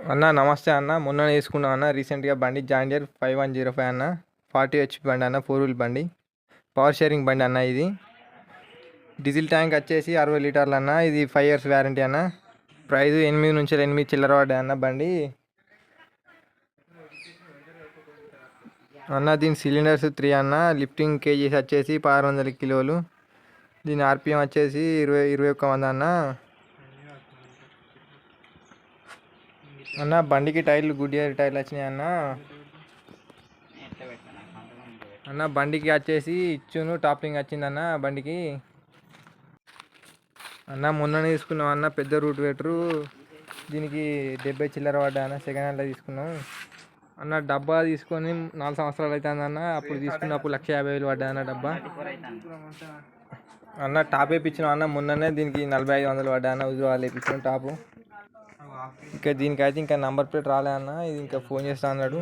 అన్న నమస్తే అన్న. మొన్న వేసుకున్నాం అన్న రీసెంట్గా బండి జాండియర్ 5105 అన్న. 40 HP బండి అన్న, 4 వీల్ బండి, పవర్ షేరింగ్ బండి అన్న. ఇది డీజిల్ ట్యాంక్ వచ్చేసి 60 లీటర్లు అన్న. ఇది 5 years వ్యారంటీ అన్న. ప్రైస్ 8 నుంచి 8 చిల్లర పడ్డాయి అన్న బండి అన్న. దీని సిలిండర్స్ 3 అన్న. లిఫ్టింగ్ కేజీస్ వచ్చేసి 1600 కిలోలు. దీని ఆర్పిఎం వచ్చేసి 21 అన్న. అన్న బండికి టైర్లు గుడ్డియర్ టైర్లు వచ్చినాయి అన్న. అన్న బండికి వచ్చేసి ఇచ్చును టాపింగ్ వచ్చిందన్న బండికి. అన్న మొన్న తీసుకున్నాం అన్న పెద్ద రూట్ వెటరు. దీనికి 70 చిల్లర పడ్డా అన్న. సెకండ్ హ్యాండ్లో తీసుకున్నాం అన్న. డబ్బా తీసుకొని 4 సంవత్సరాలు అవుతుంది అన్న. అప్పుడు తీసుకున్నప్పుడు 1,50,000 పడ్డా అన్న డబ్బా అన్న. టాప్ వేయించినాం అన్న మొన్ననే. దీనికి 4,500 పడ్డా అన్న. ఉజ్వాలు వేయించినాం టాపు. ఇంకా దీనికైతే ఇంకా నంబర్ ప్లేట్ రాలే అన్న. ఇది ఇంకా ఫోన్ చేస్తా అన్నాడు.